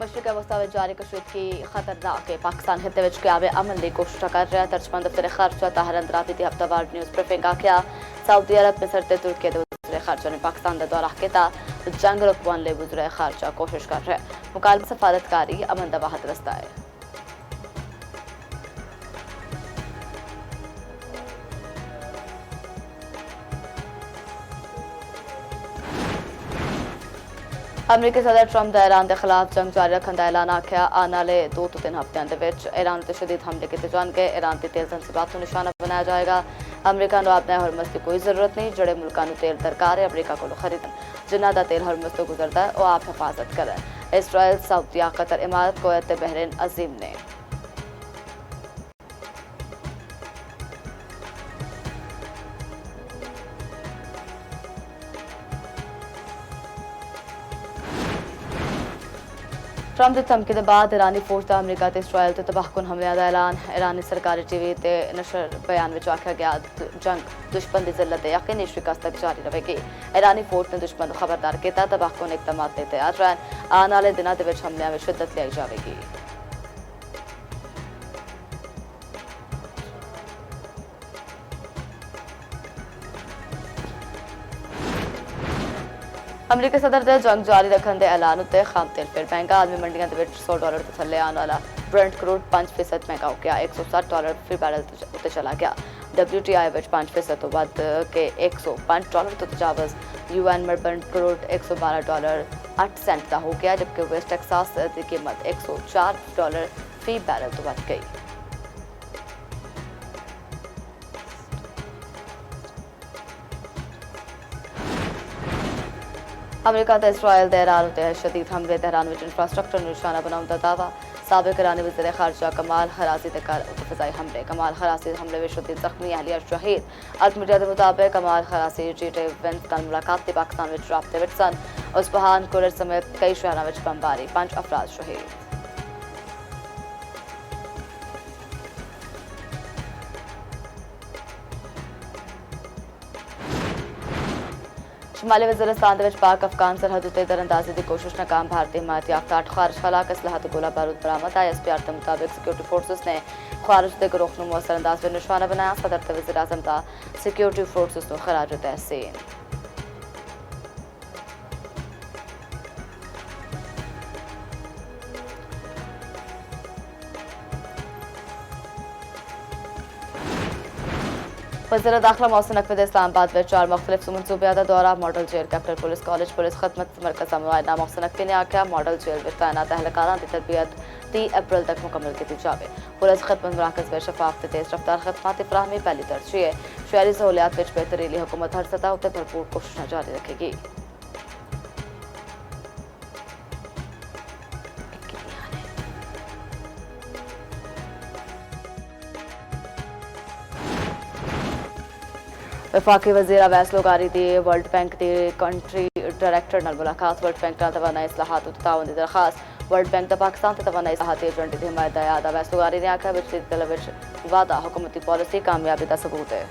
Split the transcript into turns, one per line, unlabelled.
मशरक़ वस्ता में जारी कशीदगी खतरनाक है। पाकिस्तान हिते विच क़याम अमन की कोशिश कर रहा है। तर्जमान दफ्तर ख़ारजा ताहिर अंदराबी की हफ्तावार न्यूज़ ब्रीफिंग आख्या सऊदी अरब मिस्र ते तुर्की के वज़ीर ख़ारजा ने पाकिस्तान का दौरा किया। जंग रुकवाने ले वज़ीर ख़ारजा कोशिश कर रहे हैं। मुकालमा सफारतकारी अमन का वाहिद रस्ता है। अमरीकी सदर ट्रंप का ईरान के खिलाफ जंग जारी रखने का ऐलान आख्या आने वाले 2 तो 3 हफ्तों के ईरान पर शदीद हमले किए जाएंगे। ईरान की तेल तनसीबात को निशाना बनाया जाएगा। अमरीका को अपने हरमज की कोई जरूरत नहीं। जड़े मुल्कों को तेल दरकार है अमरीका को खरीदन जिन्हों का तेल हरमज तो गुजरता है वह आप हिफाजत करें। इसराइल सऊदिया कतर इमारत कुवैत बहरीन अजीम ने ट्रंप की धमकी के बाद ईरानी फौज का अमरीका ते इसराइल ते तबाहकुन हमलियां का ऐलान। ईरानी सरकारी टीवी ते नशर बयान में आख्या गया जंग दुश्मन की जिल्लत यकीनी शिकस्त तक जारी रहेगी। ईरानी फौज ने दुश्मन को खबरदार किया तबाहकुन इकदाम ते तैयार रहन। आने वाले दिनों के हमलियां में शिद्दत लाई जाएगी। अमरीकी सदर के जंग जारी रखने के ऐलान उत्ते खाम तेल फिर महंगा। आलमी मंडियों के $100 तो थले आने वाला ब्रेंट क्रूड 5% महंगा हो गया। $160 फी बैरल उत्ते चला गया। WTI 5% तो वध के $105 तो तजावज़। UN में ब्रेंट क्रूड $112.08 का हो गया जबकि वेस्ट टेक्सास की कीमत $104 फी बैरल तो वध गई। अमरीका तो इसराइल के ईरान उत्ते शदीद हमले तेहरान में इंफ्रास्ट्रक्चर निशाना बनाने का दावा। साबिक ईरानी वज़ीर ख़ारजा कमाल खराजी ते फ़िज़ाई हमले। कमाल खराजी हमले में शदीद जख्मी अहलिया शहीद। अल मीडिया के मुताबिक कमाल खराजी G-Day वेंस कल मुलाकात की पाकिस्तान में राबते विच सन। उस्फहान कुरर समेत कई शहरों में बमबारी 5 अफराद शहीद। शुमाली वज़ीरिस्तान के पाक अफगान सरहद उत्ते दरअंदाजी की कोशिश नाकाम। भारतीय हिमायत याफ्ता 8 खारिज खलाक असलहा तो गोला बारूद बरामद। ISPR के मुताबिक सिक्योरिटी फोर्सेस ने खारिज के ग्रोह को मौसर अंदाज में निशाना बनाया। सदर ते वज़ीर आज़म का सिक्योरिटी फोर्सेस को खराज तहसीन। वज़ीर दाखिला मोहसिन नकवी इस्लामाबाद में 4 मुख्तलिफ मनसूबे का दौरा। Model jail capital police college police खदमत मरकज़ का मुआयना। मोहसिन नकवी ने आख्या मॉडल जेल में तैनात एहलकारां की तरबियत 30 अप्रैल तक मुकम्मल की जाए। पुलिस खदमत मराकज़ में शफाफ तेज़ रफ्तार खदमात की फराहमी पहली तरजीह है। शहरी सहूलियात में बेहतरीली हुकूमत हर सतह उत्ते भरपूर कोशिशें जारी रखेगी। वफाकी वज़ीर अवैस लोगारी की वर्ल्ड बैंक की कंट्री डायरेक्टर नाल मुलाकात। वर्ल्ड बैंक नाल तवानाई इस्लाहात और ताउन की दरखास्त। वर्ल्ड बैंक का पाकिस्तान से तवानाई इस्लाहाती एजेंडे की हिमायत याद। अवैस लोगारी ने आख्या बिजली दल वादा हुकूमती पॉलिसी कामयाबी का सबूत है।